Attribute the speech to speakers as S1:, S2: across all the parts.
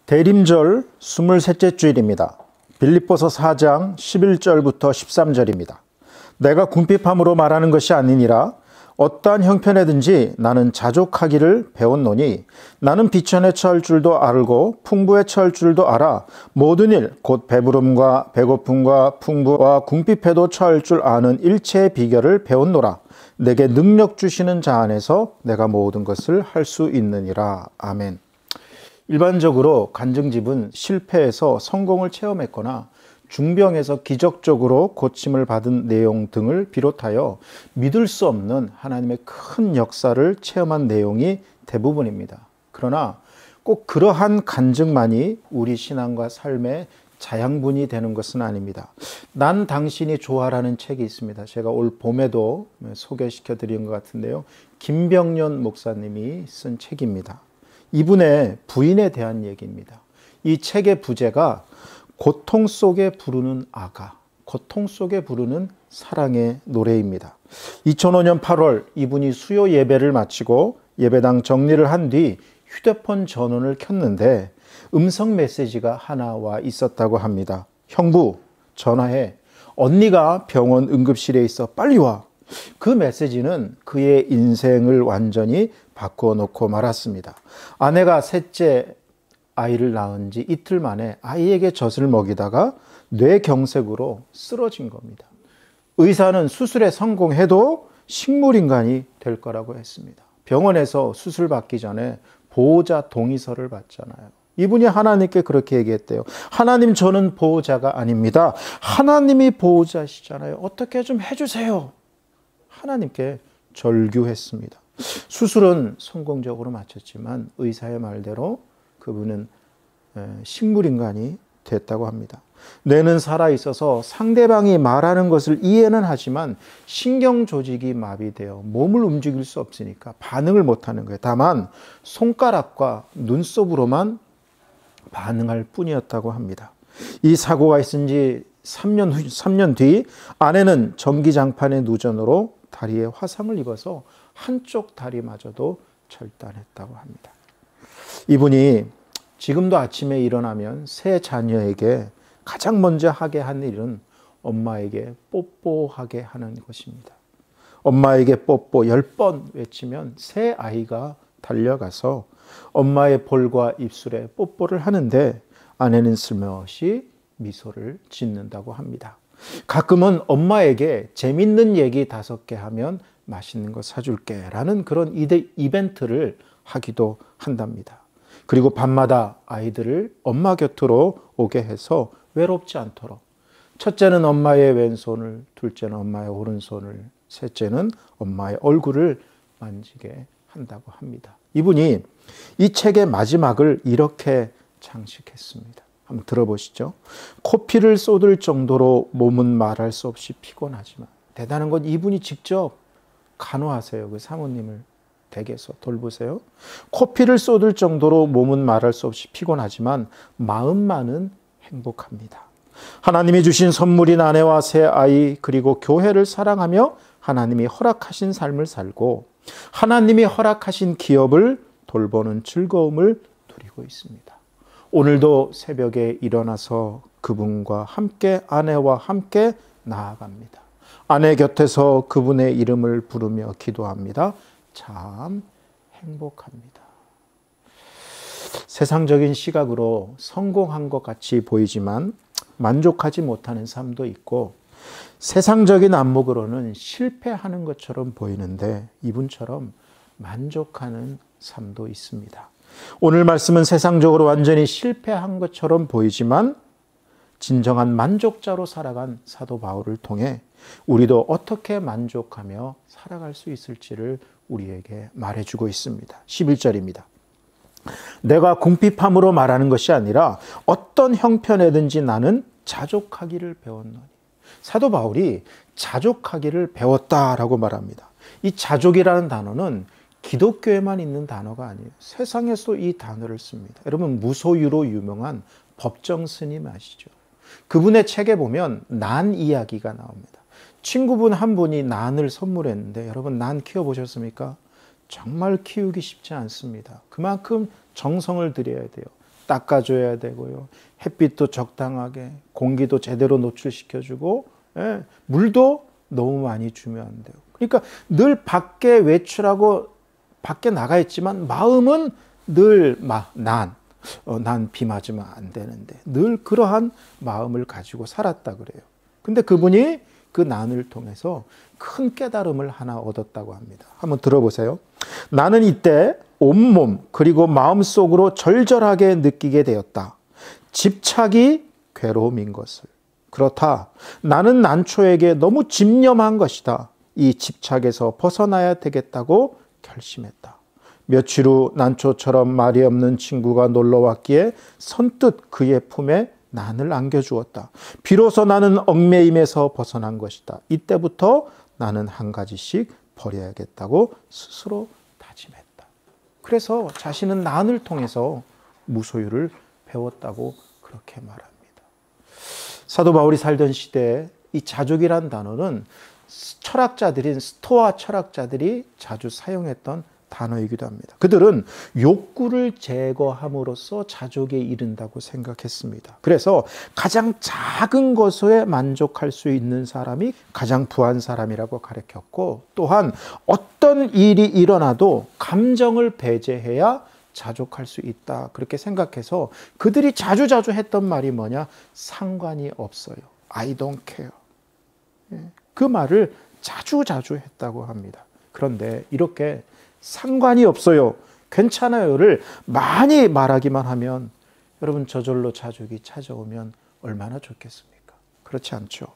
S1: 대림절 23째 주일입니다. 빌립보서 4장 11절부터 13절입니다. 내가 궁핍함으로 말하는 것이 아니니라. 어떠한 형편에든지 나는 자족하기를 배웠노니 나는 비천에 처할 줄도 알고 풍부에 처할 줄도 알아. 모든 일 곧 배부름과 배고픔과 풍부와 궁핍에도 처할 줄 아는 일체의 비결을 배웠노라. 내게 능력 주시는 자 안에서 내가 모든 것을 할 수 있느니라. 아멘. 일반적으로 간증집은 실패해서 성공을 체험했거나 중병에서 기적적으로 고침을 받은 내용 등을 비롯하여 믿을 수 없는 하나님의 큰 역사를 체험한 내용이 대부분입니다. 그러나 꼭 그러한 간증만이 우리 신앙과 삶의 자양분이 되는 것은 아닙니다. 난 당신이 좋아라는 책이 있습니다. 제가 올 봄에도 소개시켜 드린 것 같은데요. 김병년 목사님이 쓴 책입니다. 이분의 부인에 대한 얘기입니다. 이 책의 부제가 고통 속에 부르는 아가, 고통 속에 부르는 사랑의 노래입니다. 2005년 8월 이분이 수요 예배를 마치고 예배당 정리를 한 뒤 휴대폰 전원을 켰는데 음성 메시지가 하나 와 있었다고 합니다. 형부, 전화해. 언니가 병원 응급실에 있어. 빨리 와. 그 메시지는 그의 인생을 완전히 바꿔놓고 말았습니다. 아내가 셋째 아이를 낳은 지 이틀 만에 아이에게 젖을 먹이다가 뇌경색으로 쓰러진 겁니다. 의사는 수술에 성공해도 식물인간이 될 거라고 했습니다. 병원에서 수술 받기 전에 보호자 동의서를 받잖아요. 이분이 하나님께 그렇게 얘기했대요. 하나님, 저는 보호자가 아닙니다. 하나님이 보호자시잖아요. 어떻게 좀 해주세요. 하나님께 절규했습니다. 수술은 성공적으로 마쳤지만 의사의 말대로 그분은 식물인간이 됐다고 합니다. 뇌는 살아있어서 상대방이 말하는 것을 이해는 하지만 신경 조직이 마비되어 몸을 움직일 수 없으니까 반응을 못하는 거예요. 다만 손가락과 눈썹으로만 반응할 뿐이었다고 합니다. 이 사고가 있은 지 3년 뒤 아내는 전기장판의 누전으로 다리에 화상을 입어서 한쪽 다리마저도 절단했다고 합니다. 이분이 지금도 아침에 일어나면 새 자녀에게 가장 먼저 하게 하는 일은 엄마에게 뽀뽀하게 하는 것입니다. 엄마에게 뽀뽀 10번 외치면 새 아이가 달려가서 엄마의 볼과 입술에 뽀뽀를 하는데 아내는 슬며시 미소를 짓는다고 합니다. 가끔은 엄마에게 재밌는 얘기 5개 하면 맛있는 거 사줄게 라는 그런 이벤트를 하기도 한답니다. 그리고 밤마다 아이들을 엄마 곁으로 오게 해서 외롭지 않도록 첫째는 엄마의 왼손을, 둘째는 엄마의 오른손을, 셋째는 엄마의 얼굴을 만지게 한다고 합니다. 이분이 이 책의 마지막을 이렇게 장식했습니다. 한번 들어보시죠. 코피를 쏟을 정도로 몸은 말할 수 없이 피곤하지만 대단한 건 이분이 직접 간호하세요. 그 사모님을 댁에서 돌보세요. 코피를 쏟을 정도로 몸은 말할 수 없이 피곤하지만 마음만은 행복합니다. 하나님이 주신 선물인 아내와 새 아이 그리고 교회를 사랑하며 하나님이 허락하신 삶을 살고 하나님이 허락하신 기업을 돌보는 즐거움을 누리고 있습니다. 오늘도 새벽에 일어나서 그분과 함께 아내와 함께 나아갑니다. 아내 곁에서 그분의 이름을 부르며 기도합니다. 참 행복합니다. 세상적인 시각으로 성공한 것 같이 보이지만 만족하지 못하는 삶도 있고 세상적인 안목으로는 실패하는 것처럼 보이는데 이분처럼 만족하는 삶도 있습니다. 오늘 말씀은 세상적으로 완전히 실패한 것처럼 보이지만 진정한 만족자로 살아간 사도 바울을 통해 우리도 어떻게 만족하며 살아갈 수 있을지를 우리에게 말해주고 있습니다. 11절입니다. 내가 궁핍함으로 말하는 것이 아니라 어떤 형편에든지 나는 자족하기를 배웠노니. 사도 바울이 자족하기를 배웠다라고 말합니다. 이 자족이라는 단어는 기독교에만 있는 단어가 아니에요. 세상에서도 이 단어를 씁니다. 여러분 무소유로 유명한 법정 스님 아시죠? 그분의 책에 보면 난 이야기가 나옵니다. 친구분 한 분이 난을 선물했는데 여러분 난 키워보셨습니까? 정말 키우기 쉽지 않습니다. 그만큼 정성을 들여야 돼요. 닦아줘야 되고요. 햇빛도 적당하게, 공기도 제대로 노출시켜주고, 예, 물도 너무 많이 주면 안 돼요. 그러니까 늘 밖에 외출하고 밖에 나가 있지만 마음은 늘 난 비 맞으면 안 되는데 늘 그러한 마음을 가지고 살았다 그래요. 근데 그분이 그 난을 통해서 큰 깨달음을 하나 얻었다고 합니다. 한번 들어보세요. 나는 이때 온몸 그리고 마음속으로 절절하게 느끼게 되었다. 집착이 괴로움인 것을. 그렇다. 나는 난초에게 너무 집념한 것이다. 이 집착에서 벗어나야 되겠다고 결심했다. 며칠 후 난초처럼 말이 없는 친구가 놀러 왔기에 선뜻 그의 품에 난을 안겨주었다. 비로소 나는 얽매임에서 벗어난 것이다. 이때부터 나는 한 가지씩 버려야겠다고 스스로 다짐했다. 그래서 자신은 난을 통해서 무소유를 배웠다고 그렇게 말합니다. 사도 바울이 살던 시대에 이 자족이란 단어는 철학자들인 스토아 철학자들이 자주 사용했던 단어이기도 합니다. 그들은 욕구를 제거함으로써 자족에 이른다고 생각했습니다. 그래서 가장 작은 것에 만족할 수 있는 사람이 가장 부한 사람이라고 가르쳤고, 또한 어떤 일이 일어나도 감정을 배제해야 자족할 수 있다, 그렇게 생각해서 그들이 자주자주 했던 말이 뭐냐? 상관이 없어요. I don't care. 그 말을 자주자주 했다고 합니다. 그런데 이렇게 상관이 없어요, 괜찮아요를 많이 말하기만 하면 여러분 저절로 자족이 찾아오면 얼마나 좋겠습니까? 그렇지 않죠.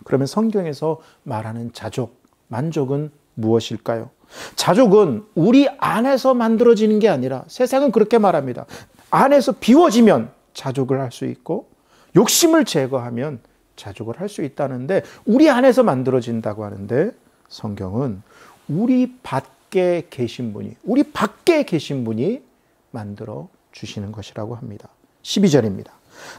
S1: 그러면 성경에서 말하는 자족, 만족은 무엇일까요? 자족은 우리 안에서 만들어지는 게 아니라, 세상은 그렇게 말합니다. 안에서 비워지면 자족을 할 수 있고 욕심을 제거하면 자족을 할 수 있다는데, 우리 안에서 만들어진다고 하는데 성경은 우리 밖에 계신 분이 만들어 주시는 것이라고 합니다. 12절입니다.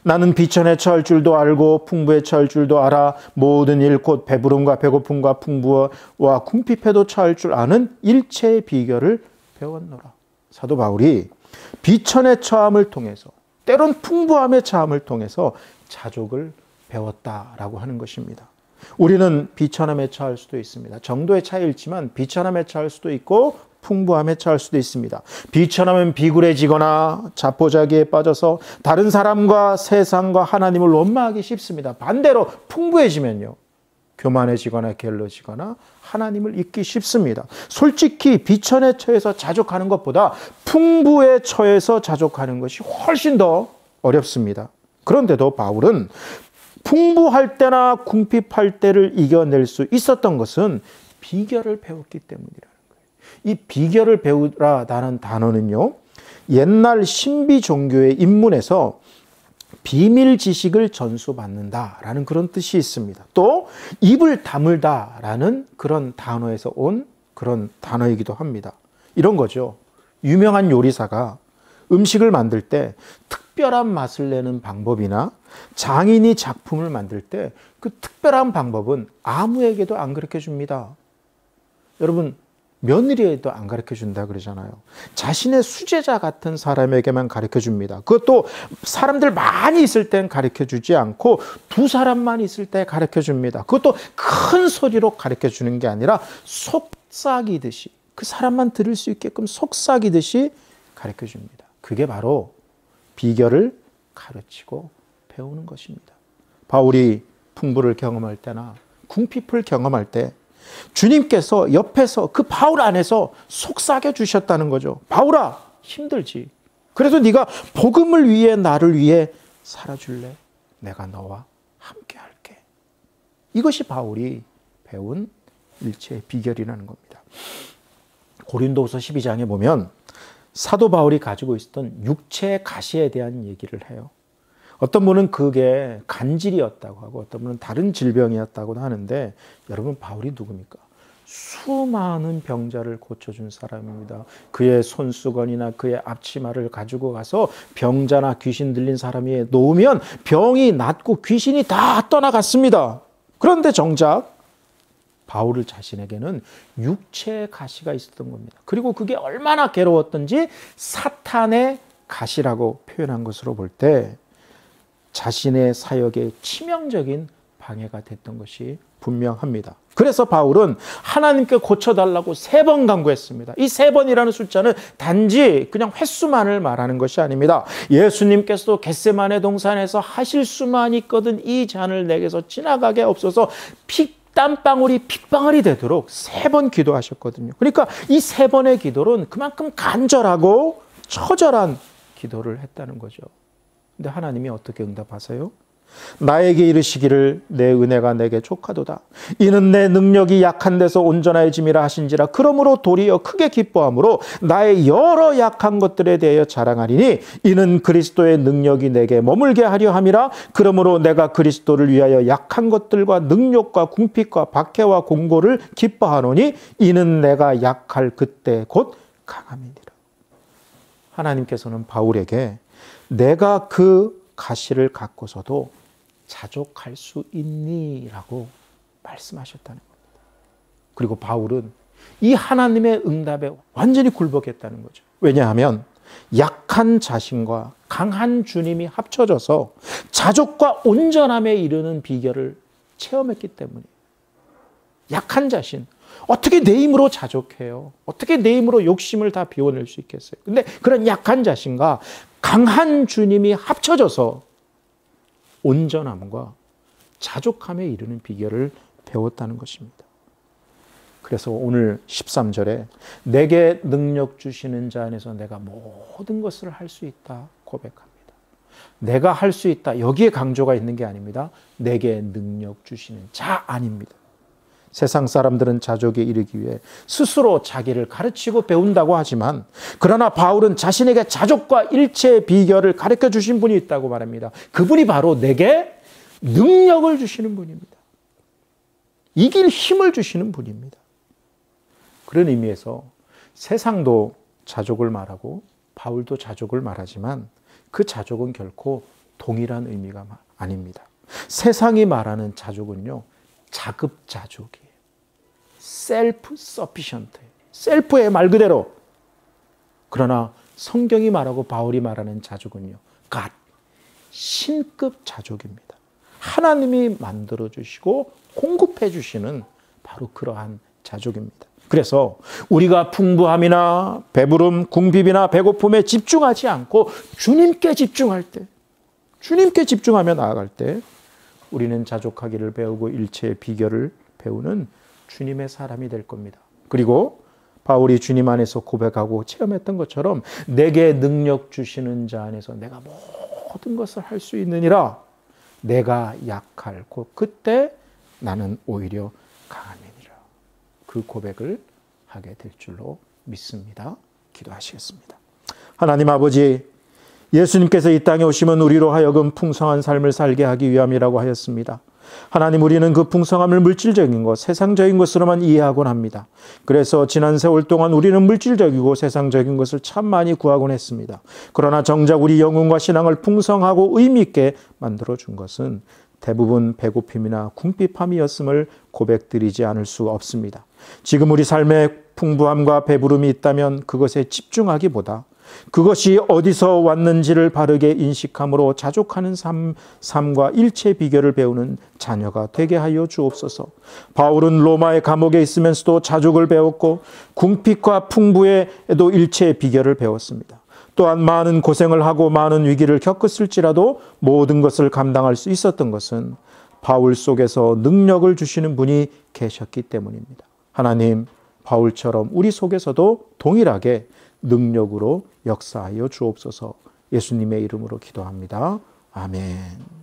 S1: 나는 비천에 처할 줄도 알고 풍부에 처할 줄도 알아. 모든 일 곧 배부름과 배고픔과 풍부와 궁핍에도 처할 줄 아는 일체의 비결을 배웠노라. 사도 바울이 비천의 처함을 통해서, 때론 풍부함의 처함을 통해서 자족을 배웠다라고 하는 것입니다. 우리는 비천함에 처할 수도 있습니다. 정도의 차이일지만 비천함에 처할 수도 있고 풍부함에 처할 수도 있습니다. 비천하면 비굴해지거나 자포자기에 빠져서 다른 사람과 세상과 하나님을 원망하기 쉽습니다. 반대로 풍부해지면요, 교만해지거나 게을러지거나 하나님을 잊기 쉽습니다. 솔직히 비천에 처해서 자족하는 것보다 풍부에 처해서 자족하는 것이 훨씬 더 어렵습니다. 그런데도 바울은 풍부할 때나 궁핍할 때를 이겨낼 수 있었던 것은 비결을 배웠기 때문이라는 거예요. 이 비결을 배우라라는 단어는요, 옛날 신비 종교의 입문에서 비밀 지식을 전수받는다라는 그런 뜻이 있습니다. 또 입을 다물다라는 그런 단어에서 온 그런 단어이기도 합니다. 이런 거죠. 유명한 요리사가 음식을 만들 때 특별한 맛을 내는 방법이나 장인이 작품을 만들 때 그 특별한 방법은 아무에게도 안 가르쳐 줍니다. 여러분, 며느리에도 안 가르쳐 준다 그러잖아요. 자신의 수제자 같은 사람에게만 가르쳐 줍니다. 그것도 사람들 많이 있을 땐 가르쳐 주지 않고 두 사람만 있을 때 가르쳐 줍니다. 그것도 큰 소리로 가르쳐 주는 게 아니라 속삭이듯이, 그 사람만 들을 수 있게끔 속삭이듯이 가르쳐 줍니다. 그게 바로 비결을 가르치고 배우는 것입니다. 바울이 풍부를 경험할 때나 궁핍을 경험할 때 주님께서 옆에서 그 바울 안에서 속삭여 주셨다는 거죠. 바울아, 힘들지. 그래서 네가 복음을 위해, 나를 위해 살아줄래? 내가 너와 함께 할게. 이것이 바울이 배운 일체의 비결이라는 겁니다. 고린도후서 12장에 보면 사도 바울이 가지고 있었던 육체의 가시에 대한 얘기를 해요. 어떤 분은 그게 간질이었다고 하고 어떤 분은 다른 질병이었다고 하는데, 여러분, 바울이 누굽니까? 수많은 병자를 고쳐준 사람입니다. 그의 손수건이나 그의 앞치마를 가지고 가서 병자나 귀신 들린 사람 위에 놓으면 병이 낫고 귀신이 다 떠나갔습니다. 그런데 정작 바울 자신에게는 육체의 가시가 있었던 겁니다. 그리고 그게 얼마나 괴로웠던지 사탄의 가시라고 표현한 것으로 볼 때 자신의 사역에 치명적인 방해가 됐던 것이 분명합니다. 그래서 바울은 하나님께 고쳐달라고 3번 간구했습니다. 이 3번이라는 숫자는 단지 그냥 횟수만을 말하는 것이 아닙니다. 예수님께서도 겟세마네 동산에서 하실 수만 있거든 이 잔을 내게서 지나가게 없어서 땀방울이 핏방울이 되도록 3번 기도하셨거든요. 그러니까 이 3번의 기도는 그만큼 간절하고 처절한 기도를 했다는 거죠. 근데 하나님이 어떻게 응답하세요? 나에게 이르시기를 내 은혜가 내게 족하도다. 이는 내 능력이 약한 데서 온전해짐이라 하신지라. 그러므로 도리어 크게 기뻐함으로 나의 여러 약한 것들에 대하여 자랑하리니 이는 그리스도의 능력이 내게 머물게 하려 함이라. 그러므로 내가 그리스도를 위하여 약한 것들과 능력과 궁핍과 박해와 공고를 기뻐하노니 이는 내가 약할 그때 곧 강함이니라. 하나님께서는 바울에게 내가 그 가시를 갖고서도 자족할 수 있니? 라고 말씀하셨다는 겁니다. 그리고 바울은 이 하나님의 응답에 완전히 굴복했다는 거죠. 왜냐하면 약한 자신과 강한 주님이 합쳐져서 자족과 온전함에 이르는 비결을 체험했기 때문이에요. 약한 자신, 어떻게 내 힘으로 자족해요? 어떻게 내 힘으로 욕심을 다 비워낼 수 있겠어요? 근데 그런 약한 자신과 강한 주님이 합쳐져서 온전함과 자족함에 이르는 비결을 배웠다는 것입니다. 그래서 오늘 13절에 내게 능력 주시는 자 안에서 내가 모든 것을 할 수 있다 고백합니다. 내가 할 수 있다. 여기에 강조가 있는 게 아닙니다. 내게 능력 주시는 자 아닙니다. 세상 사람들은 자족에 이르기 위해 스스로 자기를 가르치고 배운다고 하지만 그러나 바울은 자신에게 자족과 일체의 비결을 가르쳐 주신 분이 있다고 말합니다. 그분이 바로 내게 능력을 주시는 분입니다. 이길 힘을 주시는 분입니다. 그런 의미에서 세상도 자족을 말하고 바울도 자족을 말하지만 그 자족은 결코 동일한 의미가 아닙니다. 세상이 말하는 자족은요, 자급자족이에요. self-sufficient. 셀프의 말 그대로. 그러나 성경이 말하고 바울이 말하는 자족은요, God, 신급 자족입니다. 하나님이 만들어주시고 공급해주시는 바로 그러한 자족입니다. 그래서 우리가 풍부함이나 배부름, 궁핍이나 배고픔에 집중하지 않고 주님께 집중할 때, 주님께 집중하며 나아갈 때 우리는 자족하기를 배우고 일체의 비결을 배우는 주님의 사람이 될 겁니다. 그리고 바울이 주님 안에서 고백하고 체험했던 것처럼 내게 능력 주시는 자 안에서 내가 모든 것을 할 수 있느니라. 내가 약할 곧 그때 나는 오히려 강함이니라. 그 고백을 하게 될 줄로 믿습니다. 기도하시겠습니다. 하나님 아버지, 예수님께서 이 땅에 오시면 우리로 하여금 풍성한 삶을 살게 하기 위함이라고 하였습니다. 하나님, 우리는 그 풍성함을 물질적인 것, 세상적인 것으로만 이해하곤 합니다. 그래서 지난 세월 동안 우리는 물질적이고 세상적인 것을 참 많이 구하곤 했습니다. 그러나 정작 우리 영혼과 신앙을 풍성하고 의미 있게 만들어준 것은 대부분 배고픔이나 궁핍함이었음을 고백드리지 않을 수 없습니다. 지금 우리 삶에 풍부함과 배부름이 있다면 그것에 집중하기보다 그것이 어디서 왔는지를 바르게 인식함으로 자족하는 삶과 일체 비결을 배우는 자녀가 되게 하여 주옵소서. 바울은 로마의 감옥에 있으면서도 자족을 배웠고 궁핍과 풍부에도 일체의 비결을 배웠습니다. 또한 많은 고생을 하고 많은 위기를 겪었을지라도 모든 것을 감당할 수 있었던 것은 바울 속에서 능력을 주시는 분이 계셨기 때문입니다. 하나님, 바울처럼 우리 속에서도 동일하게 능력으로 역사하여 주옵소서. 예수님의 이름으로 기도합니다. 아멘.